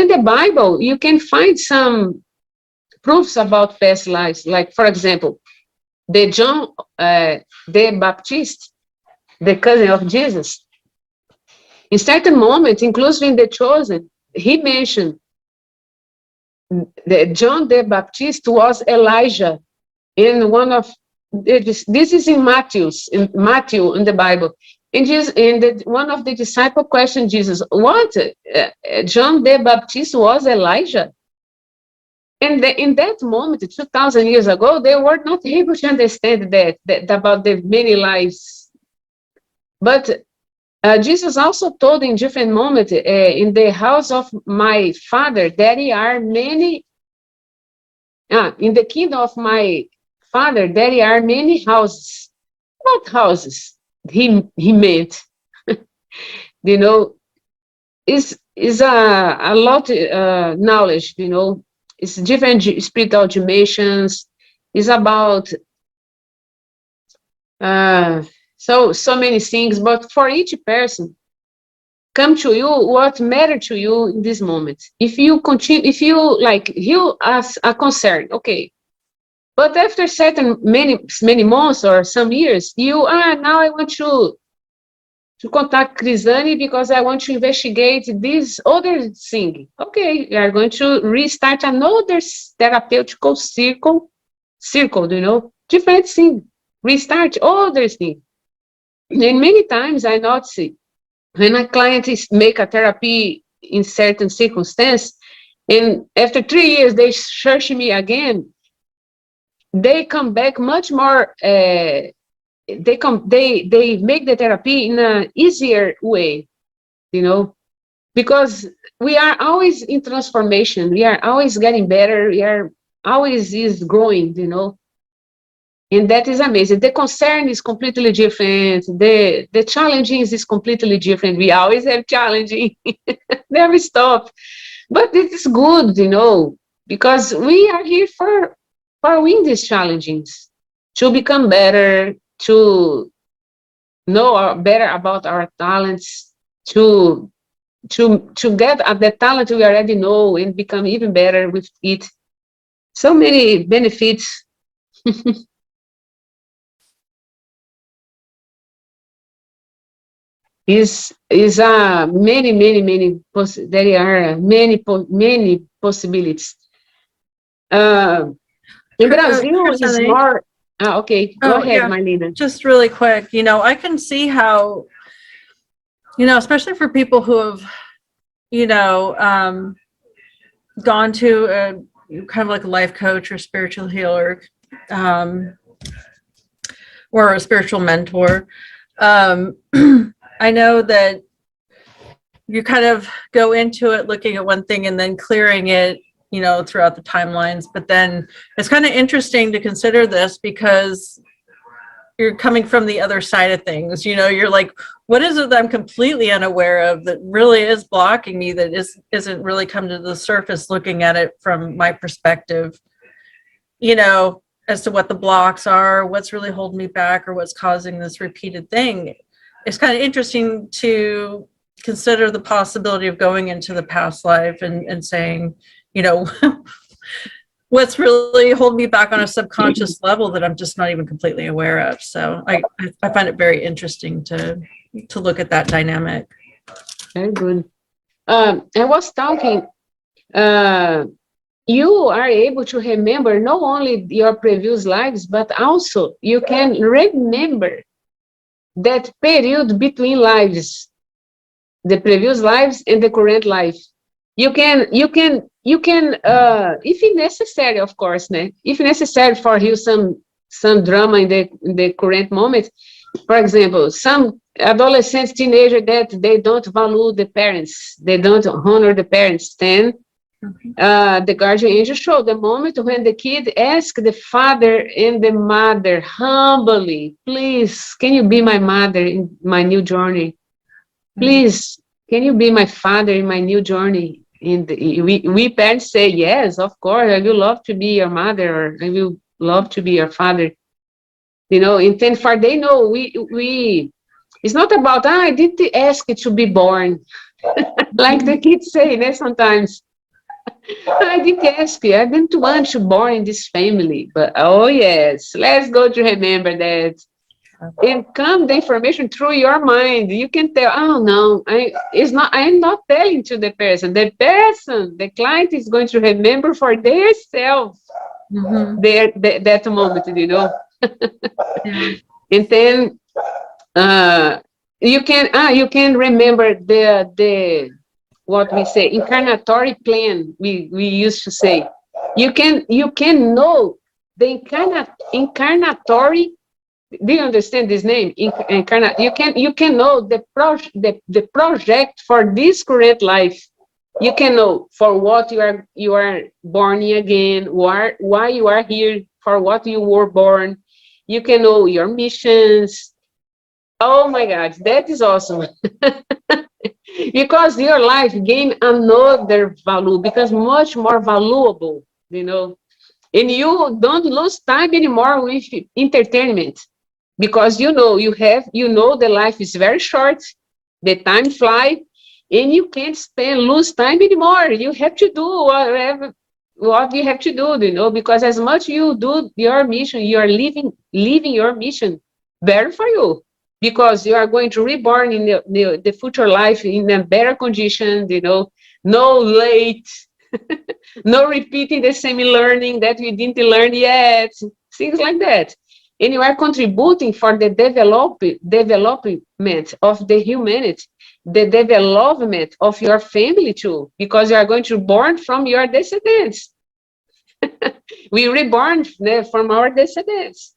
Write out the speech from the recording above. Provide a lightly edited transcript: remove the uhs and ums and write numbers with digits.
in the Bible, you can find some proofs about past lives. Like, for example, the John the Baptist, the cousin of Jesus, in certain moment, including the chosen, he mentioned that John the Baptist was Elijah in one of this is in Matthew in the Bible. And Jesus, one of the disciples questioned Jesus, what? John the Baptist was Elijah? And in that moment, 2,000 years ago, they were not able to understand that about the many lives. But Jesus also told in different moments, in the house of my father, there are many, in the kingdom of my father, there are many houses. What houses? He meant, you know, is a lot knowledge, you know. It's different spiritual dimensions. It's about so many things. But for each person, come to you what matter to you in this moment. If you continue, if you like, you as a concern, okay. But after many months or some years, you now I want to contact Crisanne because I want to investigate this other thing. Okay, we are going to restart another therapeutical circle, you know, different thing, restart other thing. And many times I notice when a client make a therapy in certain circumstance, and after 3 years they search me again, they come back much more. They make the therapy in an easier way, you know, because we are always in transformation. We are always getting better. We are always is growing, you know, and that is amazing. The concern is completely different. The challenging is completely different. We always have challenging, never stop. But it is good, you know, because we are here for win these challenges, to become better, to know better about our talents, to get at the talent we already know and become even better with it. So many benefits. is there are many possibilities. In Brazil is Crisanne? more. Okay, go ahead, yeah. Marlena. Just really quick, you know, I can see how, you know, especially for people who have, you know, gone to a kind of like a life coach or spiritual healer, or a spiritual mentor. I know that you kind of go into it looking at one thing and then clearing it, you know, throughout the timelines. But then it's kind of interesting to consider this because you're coming from the other side of things. You know, you're like, what is it that I'm completely unaware of that really is blocking me, that isn't really come to the surface looking at it from my perspective, you know, as to what the blocks are, what's really holding me back, or what's causing this repeated thing. It's kind of interesting to consider the possibility of going into the past life and saying, you know, what's really holding me back on a subconscious level that I'm just not even completely aware of. So I find it very interesting to look at that dynamic. Very good. I was talking, you are able to remember not only your previous lives, but also you can remember that period between lives, the previous lives and the current life. You can, if necessary, of course, né? If necessary for you some drama in the current moment. For example, some adolescents, teenagers that they don't value the parents, they don't honor the parents. Then the guardian angel showed the moment when the kid asked the father and the mother humbly, please, can you be my mother in my new journey? Please, can you be my father in my new journey? And we parents say, yes, of course, I will love to be your mother, or I will love to be your father. You know, and then for they know we it's not about, I didn't ask it to be born. Like the kids say, né, sometimes. I didn't ask you. I didn't want to born in this family, but oh yes, let's go to remember that. And come the information through your mind. You can tell, oh no, I'm not telling to the person. The client is going to remember for their self that moment, you know. Yeah. And then uh, you can remember the what we say incarnatory plan. We used to say you can know the incarnatory. Do you understand this name? You can know the project for this current life. You can know for what you are born again, why you are here, for what you were born. You can know your missions. Oh my God, that is awesome. Because your life gain another value, because much more valuable, you know. And you don't lose time anymore with entertainment, because you know the life is very short, the time fly, and you can't lose time anymore. You have to do whatever what you have to do, you know, because as much you do your mission, you are living your mission better for you, because you are going to reborn in the future life in a better condition, you know, no late, no repeating the same learning that we didn't learn yet, things like that. And you are contributing for the development of the humanity, the development of your family too, because you are going to born from your descendants. We reborn from our descendants.